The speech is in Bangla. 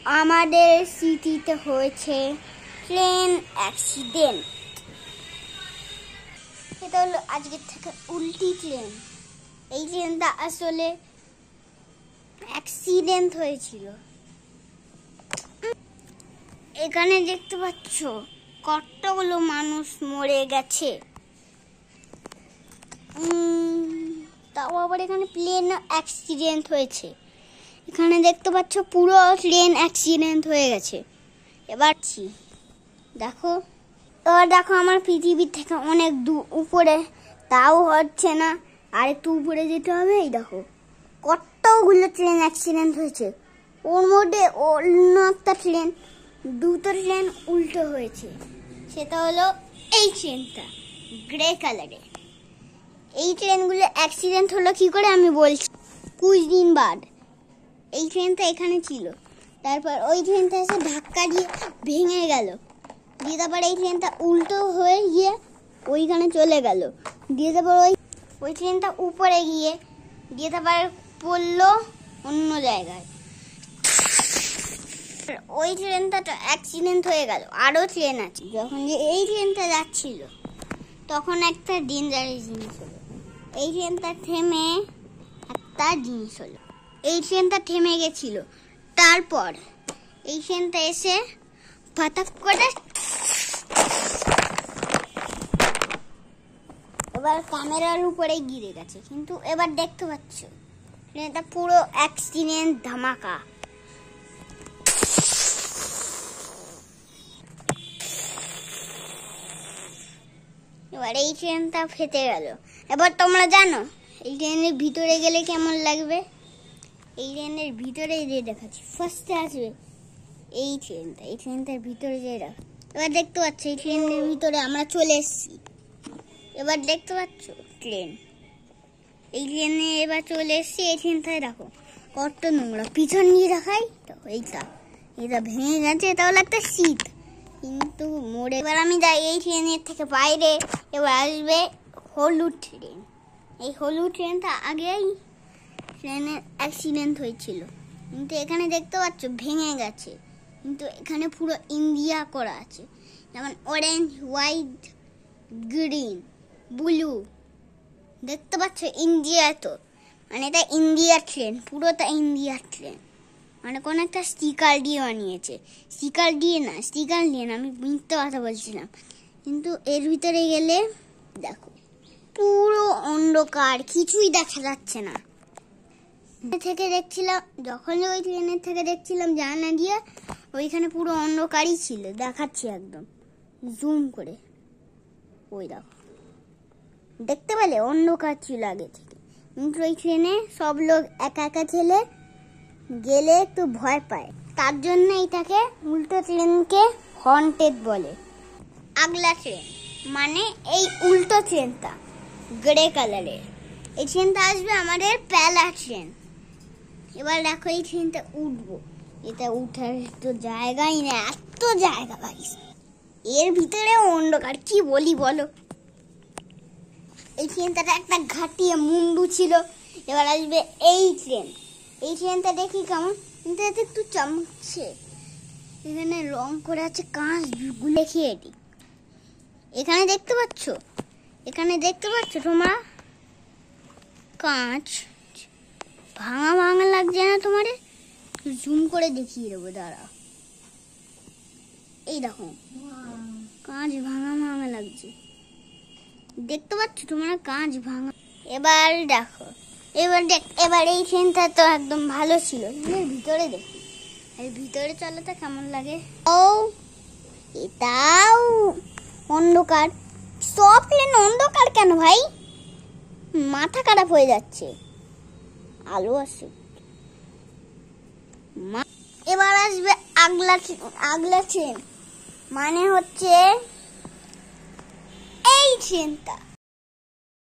আমাদের সিটিতে হয়েছে ট্রেন অ্যাক্সিডেন্ট। এটা হলো আজকের থেকে উল্টি ট্রেন। এই ট্রেনটা আসলে অ্যাক্সিডেন্ট হয়েছিল। এখানে দেখতে পাচ্ছ কতগুলো মানুষ মরে গেছে। তাও আবার এখানে প্লেন অ্যাক্সিডেন্ট হয়েছে। এখানে দেখতে পাচ্ছ পুরো ট্রেন অ্যাক্সিডেন্ট হয়ে গেছে। এবার দেখো আমার পৃথিবীর থেকে অনেক উপরে, তাও হচ্ছে না, আর একটু উপরে যেতে হবে। এই দেখো কতগুলো ট্রেন অ্যাক্সিডেন্ট হয়েছে। ওর মধ্যে অন্য একটা ট্রেন, দুটো ট্রেন উল্টো হয়েছে। সেটা হলো এই ট্রেনটা গ্রে কালারের। এই ট্রেনগুলো অ্যাক্সিডেন্ট হলো কি করে আমি বলছি। 20 দিন বাদ এই ট্রেনটা এখানে ছিল, তারপর ওই ট্রেনটা এসে ধাক্কা দিয়ে ভেঙে গেল, দিয়ে তারপর এই ট্রেনটা উল্টো হয়ে গিয়ে ওইখানে চলে গেল, দিয়ে তারপর ওই ট্রেনটা উপরে গিয়ে দিয়ে তারপর পড়লো অন্য জায়গায়। ওই ট্রেনটা তো অ্যাক্সিডেন্ট হয়ে গেল। আরও ট্রেন আছে। যখন যে এই ট্রেনটা যাচ্ছিল তখন একটা ডেঞ্জারাস জিনিস হলো। এই ট্রেনটা থেমে একটা জিনিস হলো, এই ট্রেনটা থেমে গেছিল, তারপর এই ট্রেনটা এসে ফাটাক করে এবার ক্যামেরার উপরে গিরে গেছে। কিন্তু এবার দেখতে পাচ্ছ ট্রেনটা পুরো অ্যাক্সিডেন্ট ধামাকা। এবার এই ট্রেনটা ফেটে গেল। এবার তোমরা জানো এই ট্রেনের ভিতরে গেলে কেমন লাগবে? এই ট্রেনের ভিতরে যে দেখাচ্ছি, ফার্স্টে আসবে এই ট্রেনটার ভিতরে যে রাখা। এবার দেখতে পাচ্ছ এই ট্রেনের ভিতরে আমরা চলে এসেছি। এবার দেখতে পাচ্ছ ট্রেন, এই ট্রেনে এবার চলে এসেছি। এই ট্রেনটায় দেখো কত নোংরা, পিছন নিয়ে দেখাই তো এটা ভেঙে গেছে। তাহলে একটা শীত কিন্তু মোড়ে। এবার আমি যাই এই ট্রেনের থেকে বাইরে। এবার আসবে হলুদ ট্রেন। এই হলুদ ট্রেনটা আগেই ট্রেনের অ্যাক্সিডেন্ট হয়েছিল, কিন্তু এখানে দেখতে পাচ্ছ ভেঙে গেছে, কিন্তু এখানে পুরো ইন্ডিয়া করা আছে, যেমন অরেঞ্জ, হোয়াইট, গ্রিন, ব্লু। দেখতে পাচ্ছ ইন্ডিয়া, তো মানে এটা ইন্ডিয়ার ট্রেন, পুরোটা ইন্ডিয়ার ট্রেন। মানে কোনো একটা স্টিকার দিয়ে বানিয়েছে, স্টিকার দিয়ে না আমি মিথ্যে কথা বলছিলাম। কিন্তু এর ভিতরে গেলে দেখো পুরো অন্ধকার, কিছুই দেখা যাচ্ছে না। থেকে দেখছিলাম, যখন ওই ট্রেনের থেকে দেখছিলাম জানালা দিয়ে, ওইখানে পুরো অন্ধকারই ছিল। দেখাচ্ছি একদম জুম করে, ওই দেখো দেখতে পেলে অন্ধকার ছিল আগে থেকে। কিন্তু ওই ট্রেনে সব লোক একা একা ছেলে গেলে একটু ভয় পায়, তার জন্য এটাকে উল্টো ট্রেনকে হন্টেড বলে। আগলা ট্রেন মানে এই উল্টো ট্রেনটা গ্রে কালারের। এই ট্রেনটা আসবে আমাদের পেলা ট্রেন। এবার দেখো এই ট্রেনটা উঠবো, এটা উঠার তো জায়গাই না, এত জায়গা পাইস, এর ভিতরে অন্ধকার, কি বলি বলো। এই ট্রেনটা একটা ঘাটিয়ে মুন্ডু ছিল। এবার আসবে এই ট্রেনটা দেখি কেমন, কিন্তু এতে একটু চমকছে, এখানে রং করে আছে কাঁচ গুলেখি। এটি এখানে দেখতে পাচ্ছ তোমরা কাঁচ ভাঙা লাগছে না তোমার? জুম করে দেখিয়ে দেবো, দাঁড়া। এই দেখো কাঁচ ভাঙা লাগছে, দেখতে পাচ্ছ তোমরা কাঁচ ভাঙা। এবার দেখো এবার এই ট্রেনটা তো একদম ভালো ছিল। এর ভিতরে দেখি, এর ভিতরে চলাটা কেমন লাগে। ও এটাও অন্ধকার, সব ট্রেন অন্ধকার কেন ভাই? মাথা খারাপ হয়ে যাচ্ছে। আলো আছে। এবার আসবে আগলা ট্রেন, মানে হচ্ছে এই ট্রেনটা।